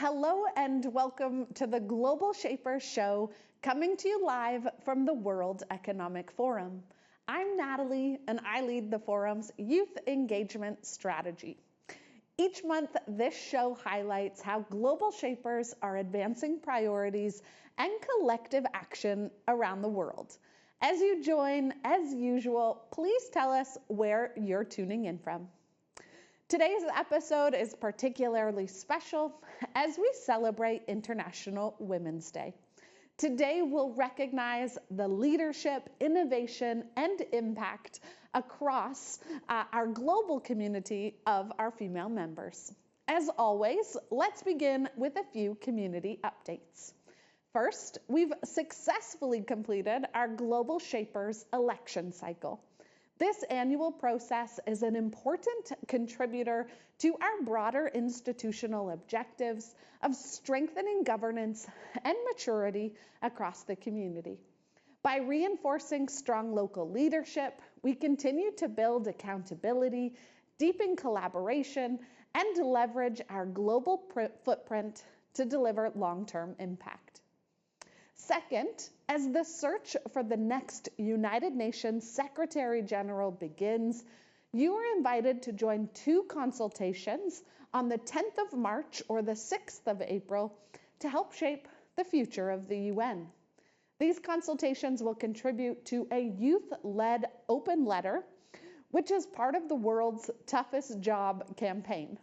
Hello and welcome to the Global Shapers Show, coming to you live from the World Economic Forum. I'm Natalie, and I lead the forum's youth engagement strategy. Each month, this show highlights how global shapers are advancing priorities and collective action around the world. As you join, as usual, please tell us where you're tuning in from. Today's episode is particularly special as we celebrate International Women's Day. Today, we'll recognize the leadership, innovation, and impact across our global community of our female members. As always, let's begin with a few community updates. First, we've successfully completed our Global Shapers election cycle. This annual process is an important contributor to our broader institutional objectives of strengthening governance and maturity across the community. By reinforcing strong local leadership, we continue to build accountability, deepen collaboration, and leverage our global footprint to deliver long-term impact. Second, as the search for the next United Nations Secretary General begins, you are invited to join two consultations on the 10th of March or the 6th of April to help shape the future of the UN. These consultations will contribute to a youth-led open letter, which is part of the world's toughest job campaign.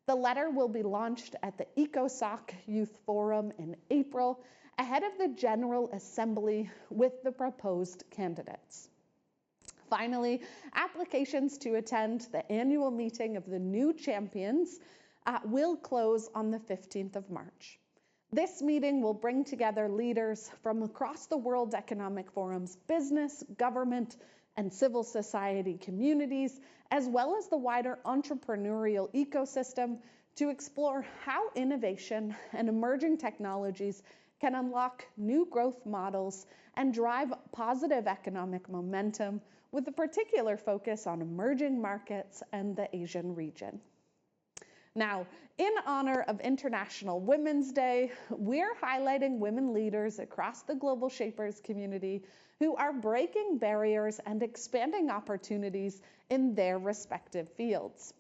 The letter will be launched at the ECOSOC Youth Forum in April, ahead of the General Assembly with the proposed candidates. Finally, applications to attend the annual meeting of the new champions will close on the 15th of March. This meeting will bring together leaders from across the World Economic Forum's business, government, and civil society communities, as well as the wider entrepreneurial ecosystem, to explore how innovation and emerging technologies can unlock new growth models and drive positive economic momentum, with a particular focus on emerging markets and the Asian region. Now, in honor of International Women's Day, we're highlighting women leaders across the Global Shapers community who are breaking barriers and expanding opportunities in their respective fields.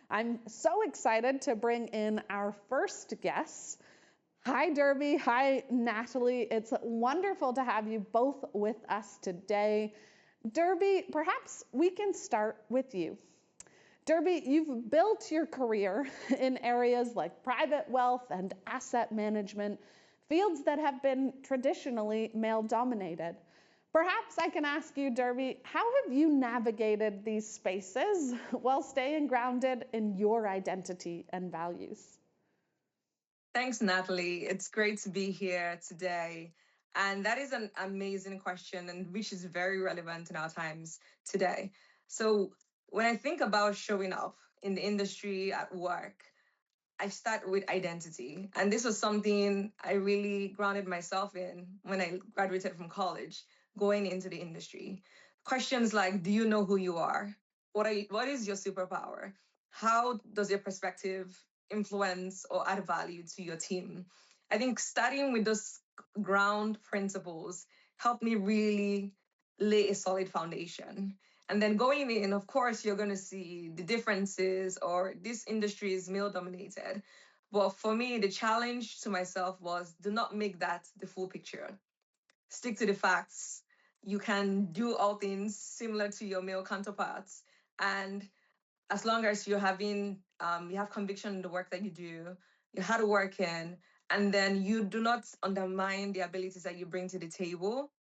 I'm so excited to bring in our first guests. Hi, Derby. Hi, Natalie. It's wonderful to have you both with us today. Derby, perhaps we can start with you. Derby, you've built your career in areas like private wealth and asset management, fields that have been traditionally male-dominated. Perhaps I can ask you, Derby, how have you navigated these spaces while staying grounded in your identity and values? Thanks, Natalie. It's great to be here today. And that is an amazing question, and which is very relevant in our times today. So when I think about showing up in the industry at work, I start with identity. And this was something I really grounded myself in when I graduated from college, going into the industry. Questions like, do you know who you are? What is your superpower? How does your perspective influence or add value to your team? I think starting with those ground principles helped me really lay a solid foundation. And then going in, of course, you're going to see the differences, or this industry is male dominated. But for me, the challenge to myself was, do not make that the full picture. Stick to the facts. You can do all things similar to your male counterparts. And as long as you have conviction in the work that you do, you're hardworking, and then you do not undermine the abilities that you bring to the table,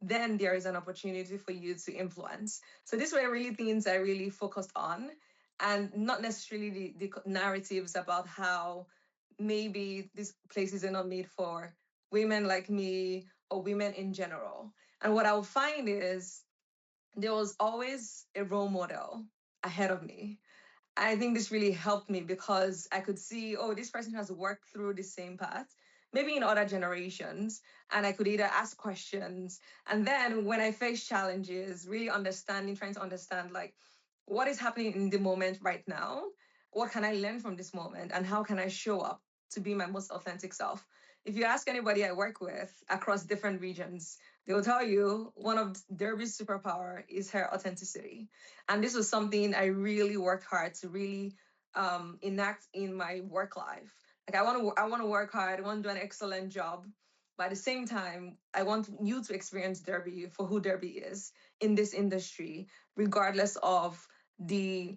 then there is an opportunity for you to influence. So these were really things I really focused on, and not necessarily the narratives about how maybe these places are not made for women like me or women in general. And what I'll find is there was always a role model ahead of me. I think this really helped me because I could see, oh, this person has worked through the same path, maybe in other generations, and I could either ask questions. And then when I face challenges, really trying to understand like what is happening in the moment right now, what can I learn from this moment, and how can I show up to be my most authentic self. If you ask anybody I work with across different regions, they will tell you one of Derby's superpower is her authenticity. And this was something I really worked hard to really enact in my work life. Like I want to work hard, I want to do an excellent job. But at the same time, I want you to experience Derby for who Derby is in this industry, regardless of the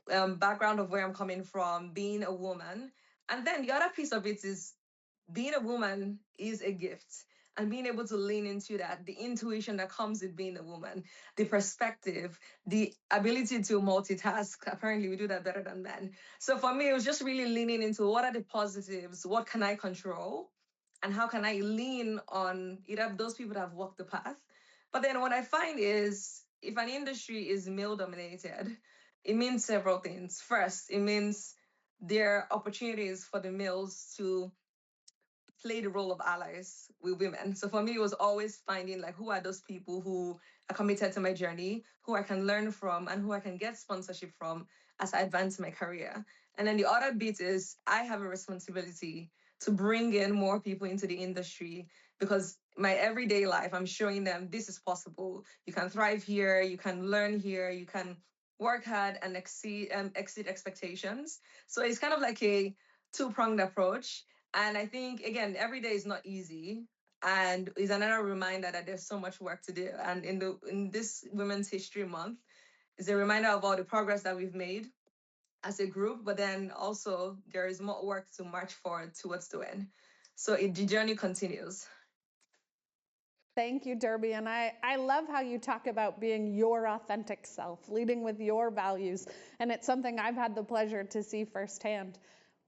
background of where I'm coming from, being a woman. And then the other piece of it is being a woman is a gift, and being able to lean into that, the intuition that comes with being a woman, the perspective, the ability to multitask. Apparently we do that better than men. So for me, it was just really leaning into what are the positives, what can I control, and how can I lean on either those people that have walked the path. But then what I find is if an industry is male dominated, it means several things. First, it means there are opportunities for the males to play the role of allies with women. So for me, it was always finding like who are those people who are committed to my journey, who I can learn from, and who I can get sponsorship from as I advance my career. And then the other bit is I have a responsibility to bring in more people into the industry because my everyday life, I'm showing them this is possible. You can thrive here, you can learn here, you can work hard and exceed expectations. So it's kind of like a two-pronged approach, and I think again, every day is not easy, and is another reminder that there's so much work to do. And in this Women's History Month, is a reminder of all the progress that we've made as a group, but then also there is more work to march forward towards doing. So the journey continues. Thank you, Derby. And I love how you talk about being your authentic self, leading with your values. And it's something I've had the pleasure to see firsthand.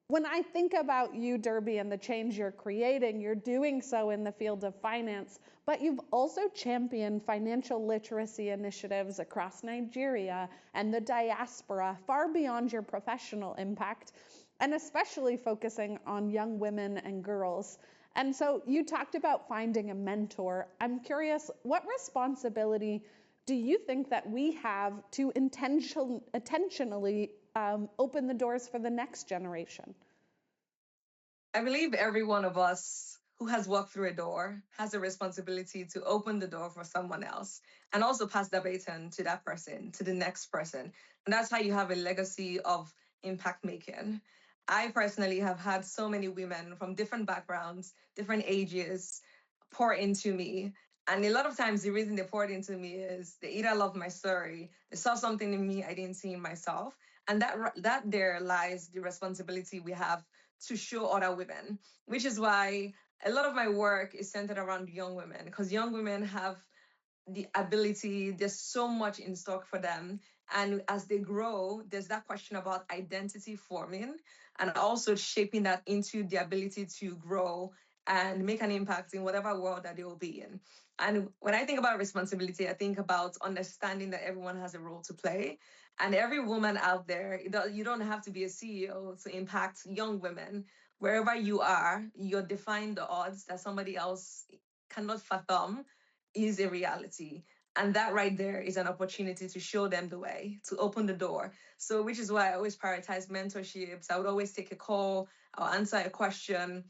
When I think about you, Derby, and the change you're creating, you're doing so in the field of finance, but you've also championed financial literacy initiatives across Nigeria and the diaspora, far beyond your professional impact, and especially focusing on young women and girls. And so you talked about finding a mentor. I'm curious, what responsibility do you think that we have to intentionally open the doors for the next generation? I believe every one of us who has walked through a door has a responsibility to open the door for someone else and also pass the baton to that person, to the next person. And that's how you have a legacy of impact making. I personally have had so many women from different backgrounds, different ages pour into me. And a lot of times, the reason they poured into me is they either loved my story, they saw something in me I didn't see in myself, and that there lies the responsibility we have to show other women, which is why a lot of my work is centered around young women because young women have the ability, there's so much in stock for them. And as they grow, there's that question about identity forming and also shaping that into the ability to grow and make an impact in whatever world that they will be in. And when I think about responsibility, I think about understanding that everyone has a role to play. And every woman out there, you don't have to be a CEO to impact young women. Wherever you are, you're defying the odds that somebody else cannot fathom is a reality. And that right there is an opportunity to show them the way, to open the door. So, which is why I always prioritize mentorships. I would always take a call, I'll answer a question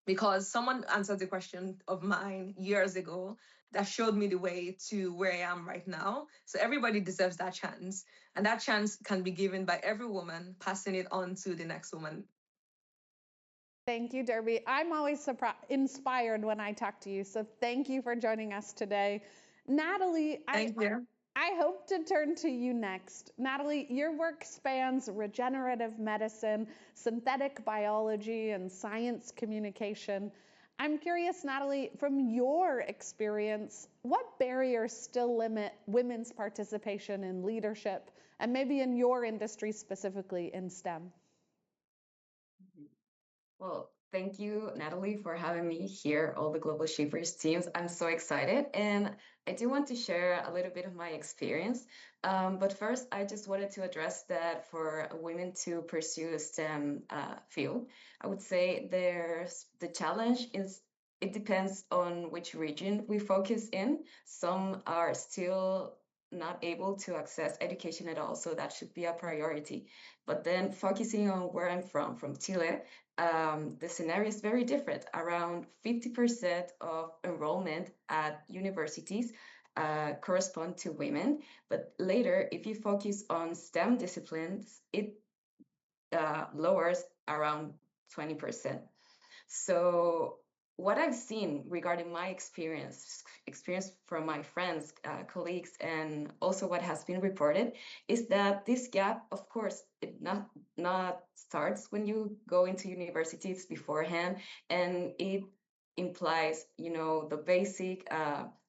because someone answered the question of mine years ago that showed me the way to where I am right now. So, everybody deserves that chance. And that chance can be given by every woman passing it on to the next woman. Thank you, Derby. I'm always inspired when I talk to you. So thank you for joining us today. Natalie, Thank you. I hope to turn to you next. Natalie, your work spans regenerative medicine, synthetic biology, and science communication. I'm curious, Natalie, from your experience, what barriers still limit women's participation in leadership and maybe in your industry specifically in STEM? Well, thank you, Natalie, for having me here, all the Global Shapers teams. I'm so excited. And I do want to share a little bit of my experience. But first, I just wanted to address that for women to pursue a STEM field. I would say there's the challenge is it depends on which region we focus in. Some are still not able to access education at all. So that should be a priority. But then focusing on where I'm from Chile, the scenario is very different. Around 50% of enrollment at universities correspond to women. But later, if you focus on STEM disciplines, it lowers around 20%. So what I've seen regarding my experience from my friends, colleagues, and also what has been reported is that this gap, of course, it not starts when you go into universities beforehand, and it implies, the basic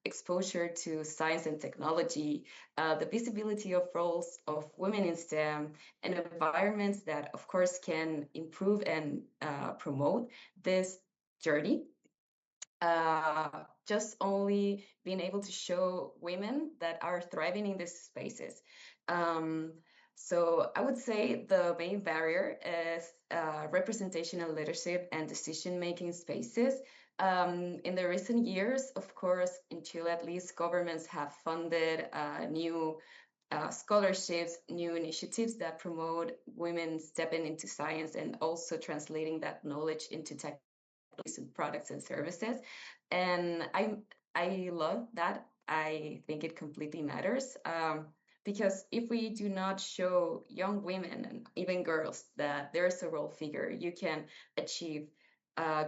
exposure to science and technology, the visibility of roles of women in STEM, and environments that, of course, can improve and promote this journey. Just only being able to show women that are thriving in these spaces. Um, so I would say the main barrier is representation and leadership and decision-making spaces. In the recent years, of course, in Chile at least, governments have funded new scholarships, new initiatives that promote women stepping into science and also translating that knowledge into technologies and products and services. And I love that. I think it completely matters. Because if we do not show young women and even girls that there's a role figure, you can achieve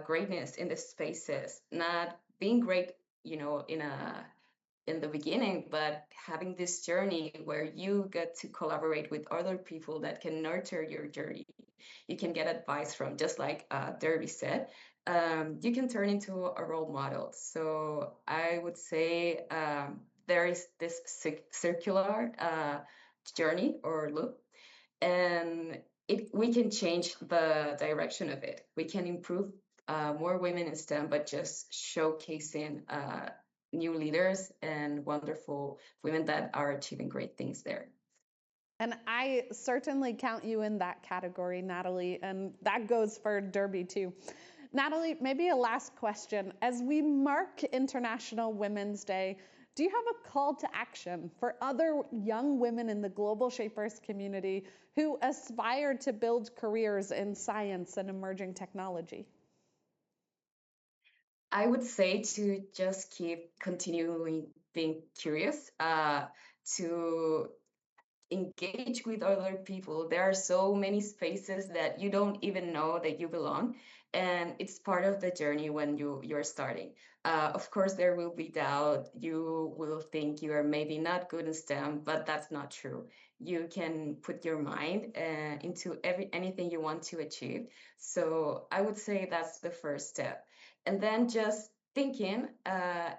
greatness in the spaces, not being great, in the beginning, but having this journey where you get to collaborate with other people that can nurture your journey. You can get advice from, just like Derby said, you can turn into a role model. So I would say there is this circular journey or loop, and we can change the direction of it. We can improve more women in STEM, but just showcasing new leaders and wonderful women that are achieving great things there. And I certainly count you in that category, Natalie, and that goes for Derby too. Natalie, maybe a last question. As we mark International Women's Day, do you have a call to action for other young women in the Global Shapers community who aspire to build careers in science and emerging technology? I would say to just keep continuing being curious, to engage with other people. There are so many spaces that you don't even know that you belong, and it's part of the journey when you're starting. Of course, there will be doubt. You will think you are maybe not good in STEM, but that's not true. You can put your mind into anything you want to achieve. So I would say that's the first step, and then just thinking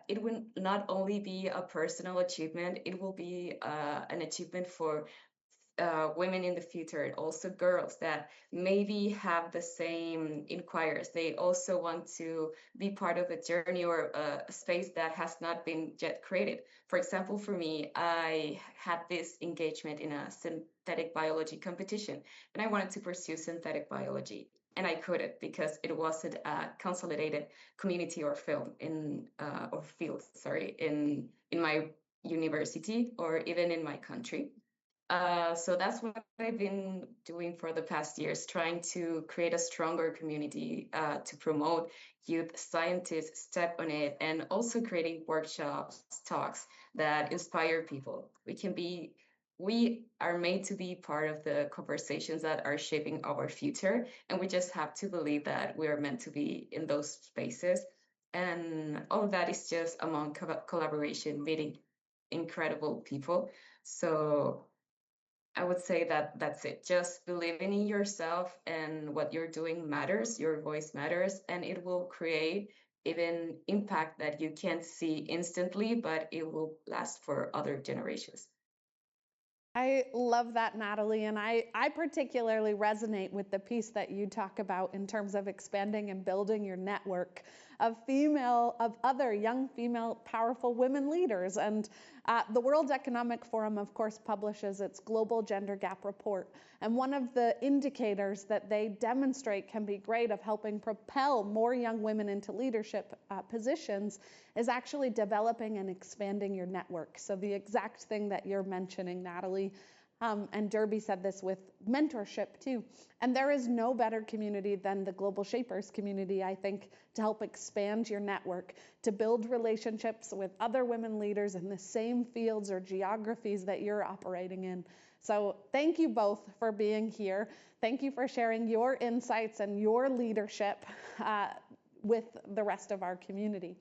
it will not only be a personal achievement, it will be an achievement for women in the future, and also girls that maybe have the same inquiries. They also want to be part of a journey or a space that has not been yet created. For example, for me, I had this engagement in a synthetic biology competition, and I wanted to pursue synthetic biology. And I couldn't because it wasn't a consolidated community or field, sorry, in my university or even in my country. So that's what I've been doing for the past years, trying to create a stronger community to promote youth scientists step on it, and also creating workshops, talks that inspire people. We are made to be part of the conversations that are shaping our future, and we just have to believe that we are meant to be in those spaces. And all of that is just among collaboration, meeting incredible people. So I would say that that's it. Just believing in yourself, and what you're doing matters, your voice matters, and it will create even impact that you can't see instantly, but it will last for other generations. I love that, Natalie. And I particularly resonate with the piece that you talk about in terms of expanding and building your network. of other young female powerful women leaders. And the World Economic Forum, of course, publishes its Global Gender Gap Report. And one of the indicators that they demonstrate can be great of helping propel more young women into leadership positions is actually developing and expanding your network. So the exact thing that you're mentioning, Natalie, and Derby said this with mentorship too. And there is no better community than the Global Shapers community, I think, to help expand your network, to build relationships with other women leaders in the same fields or geographies that you're operating in. So thank you both for being here. Thank you for sharing your insights and your leadership with the rest of our community.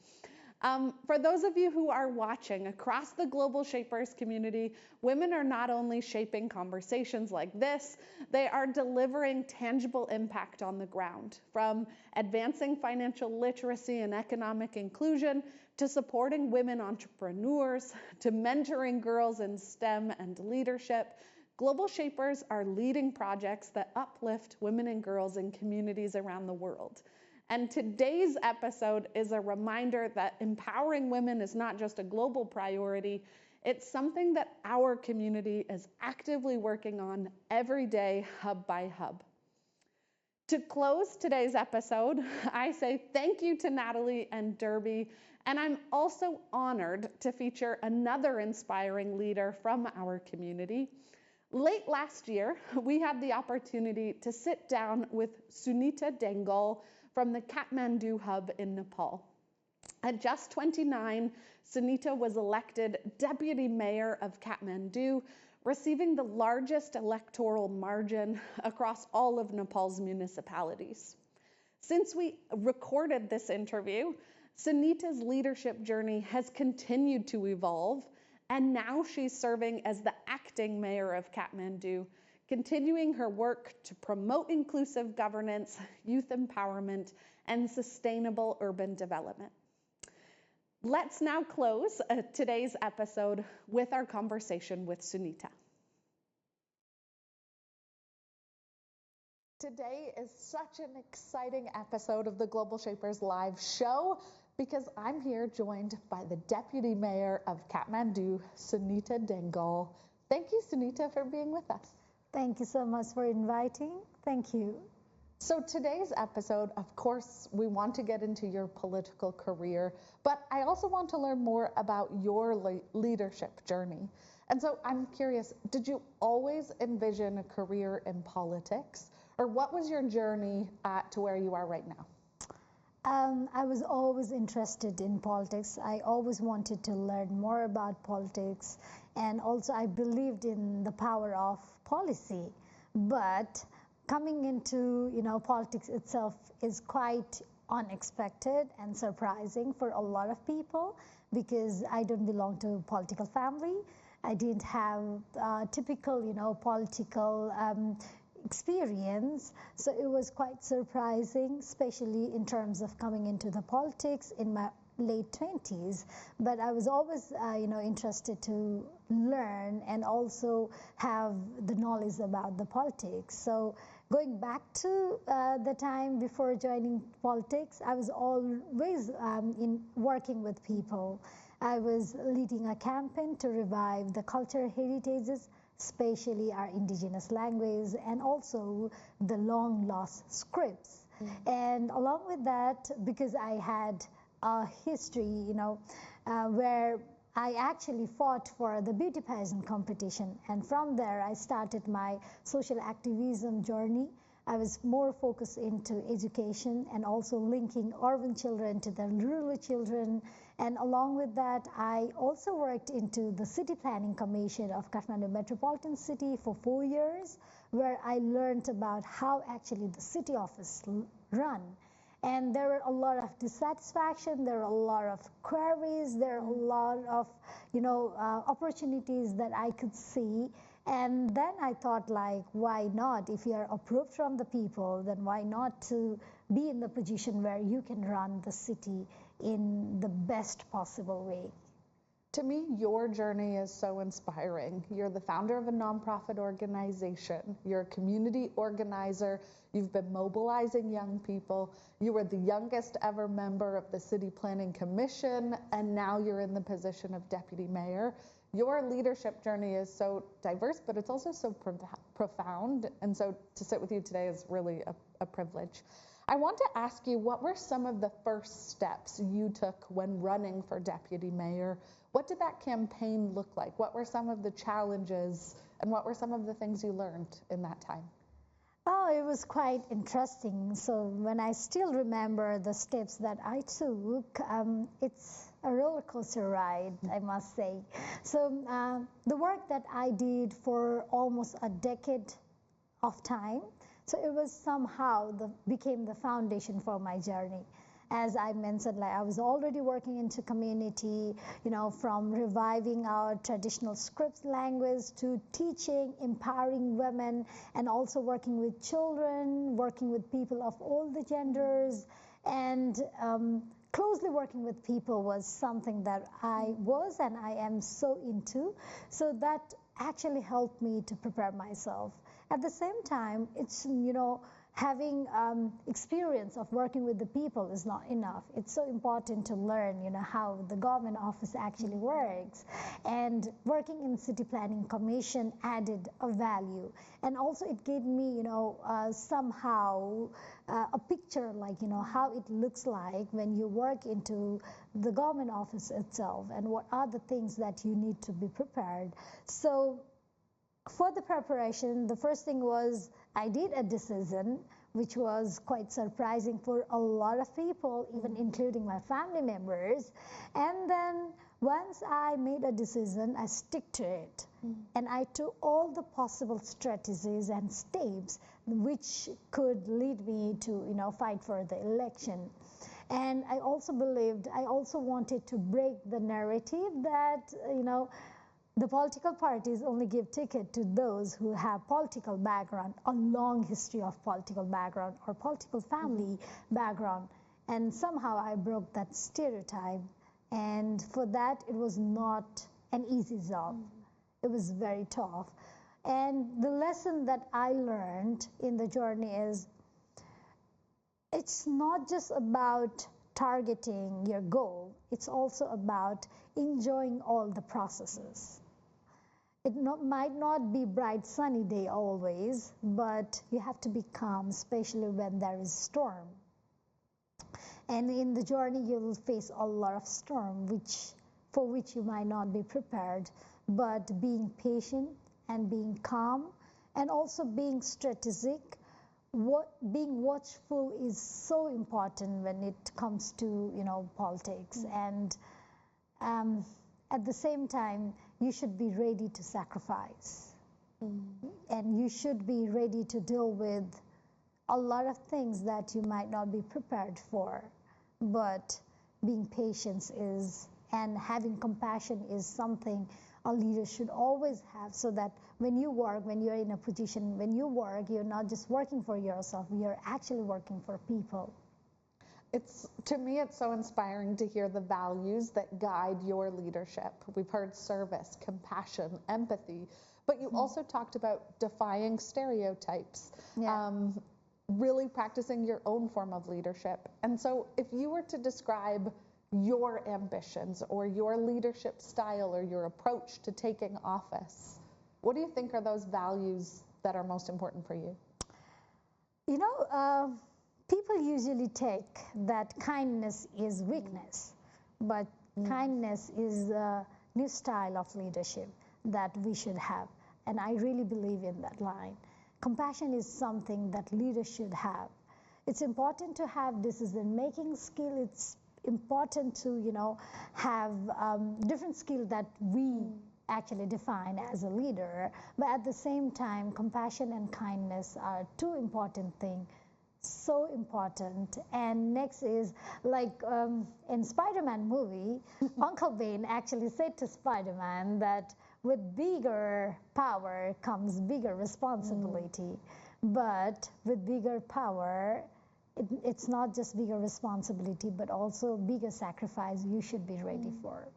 For those of you who are watching across the Global Shapers community, women are not only shaping conversations like this, they are delivering tangible impact on the ground, from advancing financial literacy and economic inclusion to supporting women entrepreneurs, to mentoring girls in STEM and leadership. Global Shapers are leading projects that uplift women and girls in communities around the world. And today's episode is a reminder that empowering women is not just a global priority, it's something that our community is actively working on every day, hub by hub. To close today's episode, I say thank you to Natalie and Derby, and I'm also honored to feature another inspiring leader from our community. Late last year, we had the opportunity to sit down with Sunita Dangol from the Kathmandu hub in Nepal. At just 29, Sunita was elected Deputy Mayor of Kathmandu, receiving the largest electoral margin across all of Nepal's municipalities. Since we recorded this interview, Sunita's leadership journey has continued to evolve, and now she's serving as the acting mayor of Kathmandu, continuing her work to promote inclusive governance, youth empowerment, and sustainable urban development. Let's now close today's episode with our conversation with Sunita. Today is such an exciting episode of the Global Shapers Live show because I'm here joined by the Deputy Mayor of Kathmandu, Sunita Dangol. Thank you, Sunita, for being with us. Thank you so much for inviting. Thank you. So today's episode, of course, we want to get into your political career, but I also want to learn more about your leadership journey. And so I'm curious, did you always envision a career in politics, or what was your journey to where you are right now? I was always interested in politics. I always wanted to learn more about politics, and also I believed in the power of policy. But coming into politics itself is quite unexpected and surprising for a lot of people because I don't belong to a political family. I didn't have typical political experience, so it was quite surprising, especially in terms of coming into the politics in my late 20s. But I was always interested to learn and also have the knowledge about the politics. So going back to the time before joining politics, I was always in working with people. I was leading a campaign to revive the cultural heritages, especially our indigenous language, and also the long lost scripts. And along with that, because I had a history, where I actually fought for the beauty pageant competition, and from there I started my social activism journey. I was more focused into education and also linking urban children to the rural children. And along with that, I also worked into the City Planning Commission of Kathmandu Metropolitan City for 4 years, where I learned about how actually the city office run. And there were a lot of dissatisfaction, there are a lot of queries, there are a lot of opportunities that I could see. And then I thought, like, why not? If you are approved from the people, then why not to be in the position where you can run the city in the best possible way? To me, your journey is so inspiring. You're the founder of a nonprofit organization. You're a community organizer. You've been mobilizing young people. You were the youngest ever member of the City Planning Commission, and now you're in the position of deputy mayor. Your leadership journey is so diverse, but it's also so profound. And so to sit with you today is really a privilege. I want to ask you, what were some of the first steps you took when running for deputy mayor? What did that campaign look like? What were some of the challenges, and what were some of the things you learned in that time? Oh, it was quite interesting. So when I still remember the steps that I took, it's a roller coaster ride, I must say. So the work that I did for almost a decade of time, so it was somehow became the foundation for my journey. As I mentioned, like I was already working into community, from reviving our traditional script language to teaching, empowering women, and also working with children, working with people of all the genders, and closely working with people was something that I was and I am so into. So that actually helped me to prepare myself. At the same time, it's, having experience of working with the people is not enough. It's so important to learn, how the government office actually works. And working in City Planning Commission added a value. And also it gave me, somehow a picture like, how it looks like when you work into the government office itself and what are the things that you need to be prepared. So for the preparation, the first thing was I did a decision, which was quite surprising for a lot of people, even including my family members. And then once I made a decision, I stick to it. And I took all the possible strategies and steps which could lead me to, fight for the election. And I also wanted to break the narrative that, the political parties only give ticket to those who have political background, a long history of political background or political family background. And somehow I broke that stereotype. And for that, it was not an easy job. It was very tough. And the lesson that I learned in the journey is it's not just about targeting your goal. It's also about enjoying all the processes. It might not be bright sunny day always, but you have to be calm, especially when there is storm. And in the journey, you will face a lot of storm, for which you might not be prepared. But being patient and being calm, and also being strategic, being watchful is so important when it comes to politics. And at the same time, you should be ready to sacrifice. And you should be ready to deal with a lot of things that you might not be prepared for. But being patient and having compassion is something a leader should always have, so that when you're in a position, when you work, you're not just working for yourself, you're actually working for people. To me, it's so inspiring to hear the values that guide your leadership. We've heard service, compassion, empathy, but you also talked about defying stereotypes, really practicing your own form of leadership. And so if you were to describe your ambitions or your leadership style or your approach to taking office, what do you think are those values that are most important for you? People usually take that kindness is weakness, but kindness is a new style of leadership that we should have. And I really believe in that line. Compassion is something that leaders should have. It's important to have decision-making skill. It's important to, have different skills that we actually define as a leader. But at the same time, compassion and kindness are two important things. So important. And next is like in Spider-Man movie, Uncle Ben actually said to Spider-Man that with bigger power comes bigger responsibility. But with bigger power, it's not just bigger responsibility, but also bigger sacrifice you should be ready for.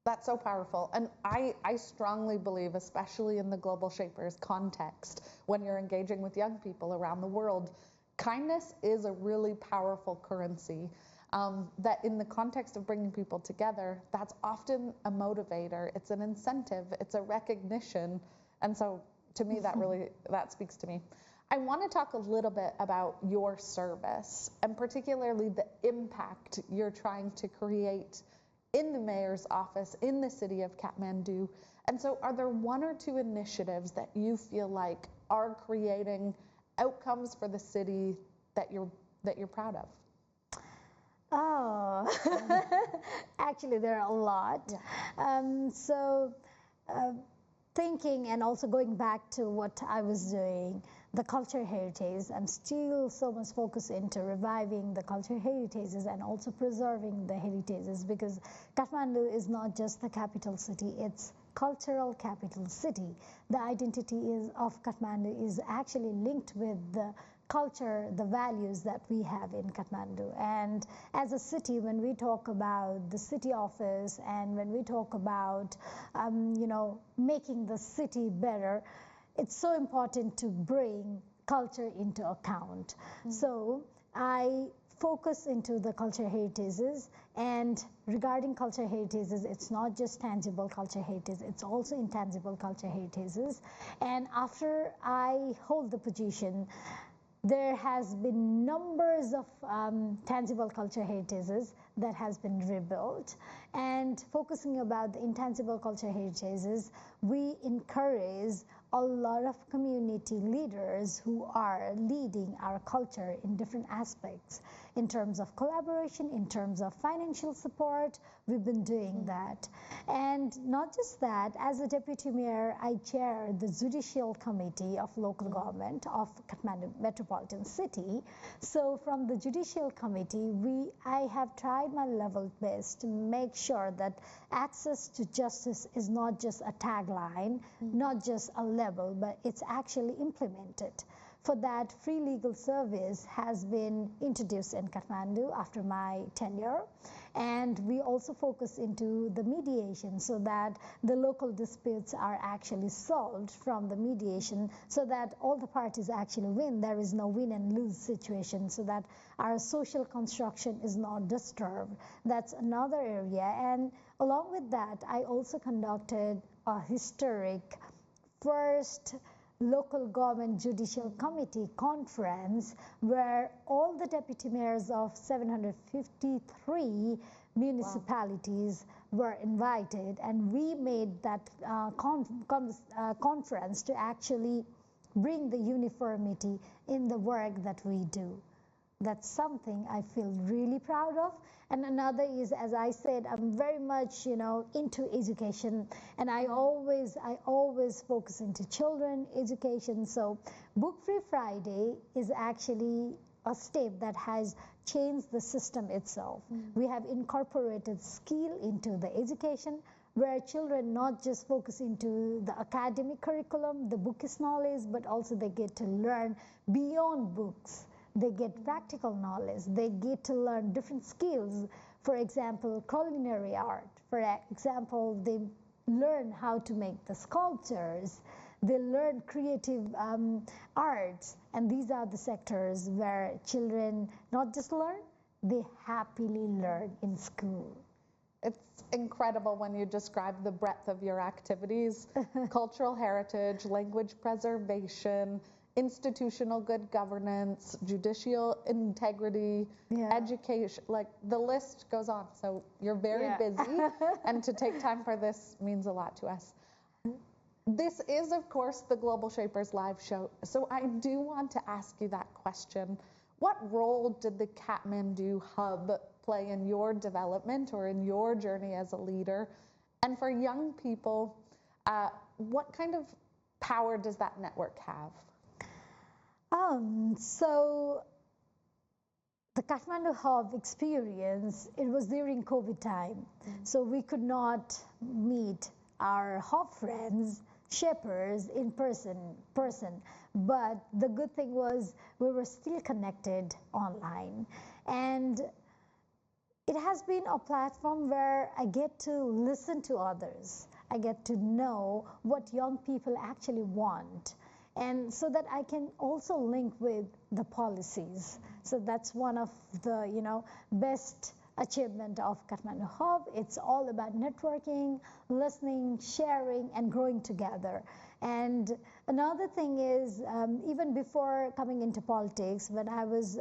That's so powerful. And I strongly believe, especially in the Global Shapers context, when you're engaging with young people around the world, kindness is a really powerful currency. That in the context of bringing people together, that's often a motivator, it's an incentive, it's a recognition. And so to me, that speaks to me. I want to talk a little bit about your service and particularly the impact you're trying to create in the mayor's office in the city of Kathmandu. And so are there one or two initiatives that you feel like are creating outcomes for the city that you're proud of? Oh, actually, there are a lot. Yeah. Thinking and also going back to what I was doing, the culture heritage, I'm still so much focused into reviving the culture heritages and also preserving the heritages, because Kathmandu is not just the capital city, it's cultural capital city. The identity of Kathmandu is actually linked with the culture, the values that we have in Kathmandu. And as a city, when we talk about the city office and when we talk about, making the city better, it's so important to bring culture into account. So I focus into the culture heritages, and regarding culture heritages, it's not just tangible culture heritage, it's also intangible culture heritages. And after I hold the position, there has been numbers of tangible culture heritages that has been rebuilt. And focusing about the intangible culture heritages, we encourage a lot of community leaders who are leading our culture in different aspects. In terms of collaboration, in terms of financial support, we've been doing that. And not just that, as a deputy mayor, I chair the Judicial Committee of Local Government of Kathmandu Metropolitan City. So from the Judicial Committee, I have tried my level best to make sure that access to justice is not just a tagline, not just a label, but it's actually implemented. For that, free legal service has been introduced in Kathmandu after my tenure, and we also focus into the mediation so that the local disputes are actually solved from the mediation so that all the parties actually win. There is no win and lose situation, so that our social construction is not disturbed. That's another area. And along with that, I also conducted a historic first local government judicial committee conference where all the deputy mayors of 753 municipalities were invited, and we made that conference to actually bring the uniformity in the work that we do. That's something I feel really proud of. And another is, as I said, I'm very much, into education, and I always focus into children education. So Book Free Friday is actually a step that has changed the system itself. We have incorporated skill into the education, where children not just focus into the academic curriculum, the bookish knowledge, but also they get to learn beyond books. They get practical knowledge. They get to learn different skills. For example, culinary art. For example, they learn how to make the sculptures. They learn creative arts. And these are the sectors where children not just learn, they happily learn in school. It's incredible when you describe the breadth of your activities, cultural heritage, language preservation, institutional good governance, judicial integrity, education, like the list goes on. So you're very busy, and to take time for this means a lot to us. This is, of course, the Global Shapers live show. So I do want to ask you that question. What role did the Kathmandu Hub play in your development or in your journey as a leader? And for young people, what kind of power does that network have? So the Kathmandu Hub experience, it was during COVID time. So we could not meet our hub friends, shapers in person. But the good thing was we were still connected online. And it has been a platform where I get to listen to others. I get to know what young people actually want. And so that I can also link with the policies. So that's one of the, best achievement of Kathmandu Hub. It's all about networking, listening, sharing, and growing together. And another thing is, even before coming into politics, when I was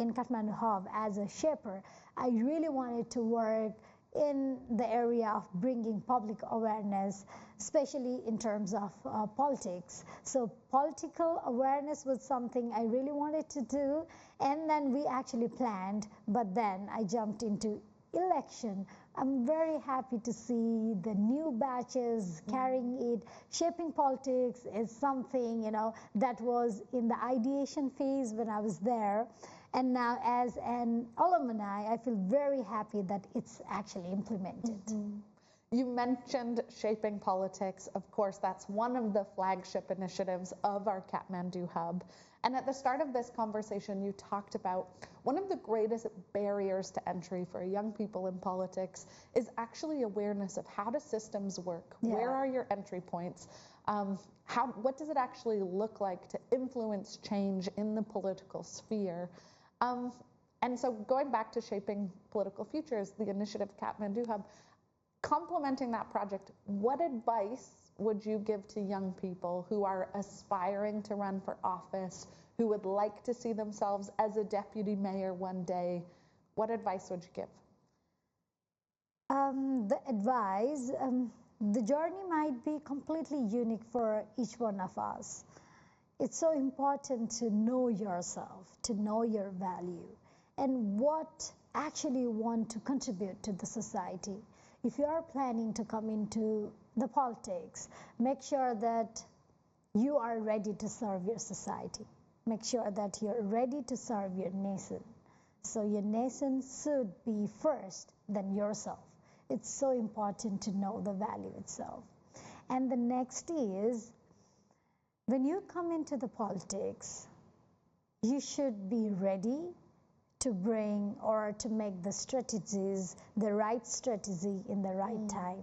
in Kathmandu Hub as a shaper, I really wanted to work in the area of bringing public awareness, especially in terms of politics. So political awareness was something I really wanted to do, and then we actually planned, but then I jumped into election. I'm very happy to see the new batches carrying it. Shaping politics is something, that was in the ideation phase when I was there. And now as an alumni, I feel very happy that it's actually implemented. You mentioned shaping politics. Of course, that's one of the flagship initiatives of our Kathmandu Hub. And at the start of this conversation, you talked about one of the greatest barriers to entry for young people in politics is actually awareness of how do systems work? Yeah. Where are your entry points? What does it actually look like to influence change in the political sphere? And so going back to shaping political futures, the initiative Kathmandu Hub, complementing that project, what advice would you give to young people who are aspiring to run for office, who would like to see themselves as a deputy mayor one day? What advice would you give? The advice, the journey might be completely unique for each one of us. It's so important to know yourself, to know your value, and what actually you want to contribute to the society. If you are planning to come into the politics, make sure that you are ready to serve your society. Make sure that you're ready to serve your nation. So your nation should be first, then yourself. It's so important to know the value itself. And the next is, when you come into the politics, you should be ready to bring or to make the strategies, the right strategy in the right time.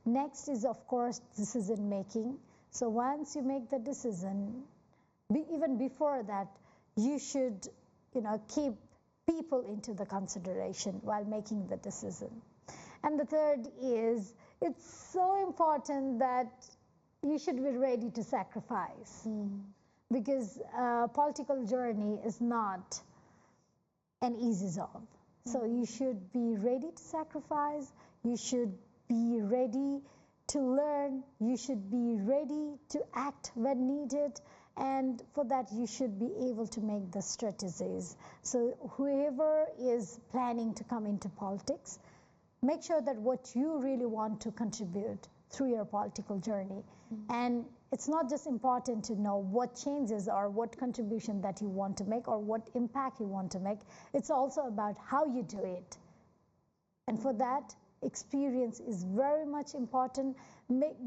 Next is, of course, decision making. So once you make the decision, even before that, you should, keep people into the consideration while making the decision. And the third is, it's so important that you should be ready to sacrifice, because political journey is not an easy job. So you should be ready to sacrifice, you should be ready to learn, you should be ready to act when needed, and for that you should be able to make the strategies. So whoever is planning to come into politics, make sure that what you really want to contribute through your political journey. And it's not just important to know what changes or what contribution that you want to make or what impact you want to make. It's also about how you do it. And for that, experience is very much important.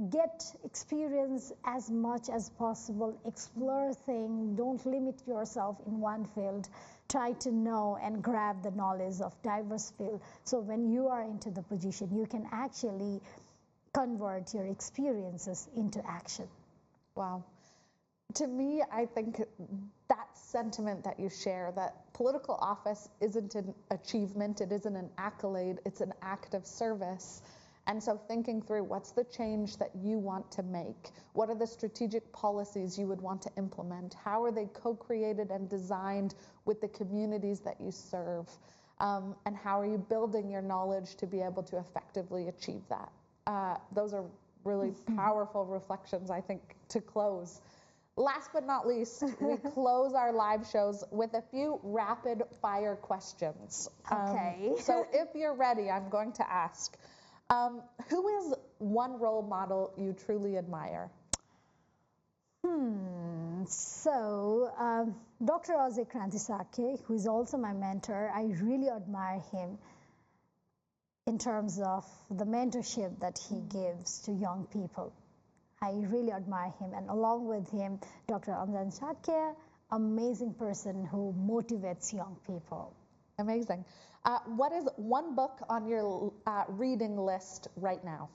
Get experience as much as possible. Explore things. Don't limit yourself in one field. Try to know and grab the knowledge of diverse field. So when you are into the position, you can actually convert your experiences into action. Wow. To me, I think that sentiment that you share, that political office isn't an achievement, it isn't an accolade, it's an act of service. And so thinking through what's the change that you want to make? What are the strategic policies you would want to implement? How are they co-created and designed with the communities that you serve? And how are you building your knowledge to be able to effectively achieve that? Those are really powerful reflections, I think, to close. Last but not least, we close our live shows with a few rapid fire questions. Okay. So if you're ready, I'm going to ask, who is one role model you truly admire? So, Dr. Ozzy Krantisake, who is also my mentor, I really admire him in terms of the mentorship that he gives to young people. I really admire him. And along with him, Dr. Anjan Shatke, amazing person who motivates young people. Amazing. What is one book on your reading list right now?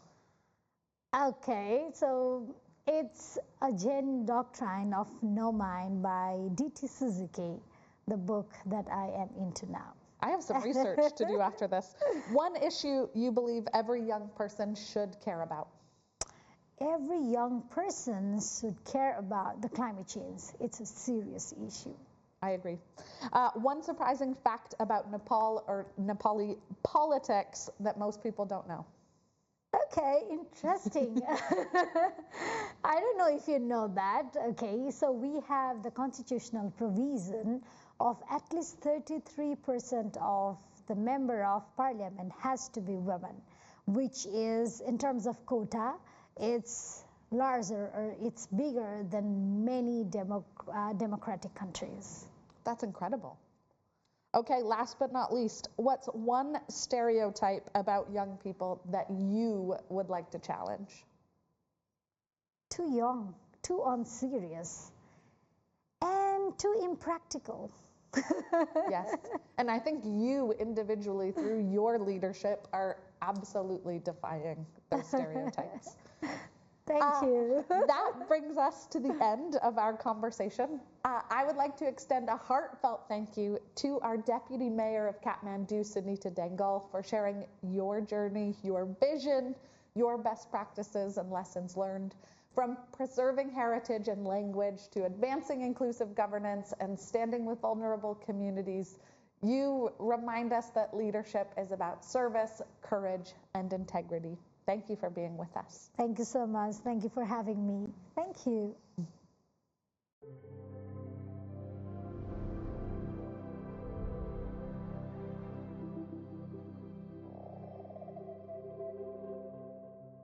Okay, so it's A Zen Doctrine of No Mind by D.T. Suzuki, the book that I am into now. I have some research to do after this. One issue you believe every young person should care about? Every young person should care about the climate change. It's a serious issue. I agree. One surprising fact about Nepal or Nepali politics that most people don't know? Okay, interesting. I don't know if you know that. Okay, so we have the constitutional provision of at least 33% of the member of parliament has to be women, which is, in terms of quota, it's larger or it's bigger than many democratic countries. That's incredible. Okay, last but not least, what's one stereotype about young people that you would like to challenge? Too young, too unserious, and too impractical. Yes, and I think you individually, through your leadership, are absolutely defying those stereotypes. Thank you. That brings us to the end of our conversation. I would like to extend a heartfelt thank you to our Deputy Mayor of Kathmandu, Sunita Dangol, for sharing your journey, your vision, your best practices and lessons learned. From preserving heritage and language to advancing inclusive governance and standing with vulnerable communities, you remind us that leadership is about service, courage, and integrity. Thank you for being with us. Thank you so much. Thank you for having me. Thank you.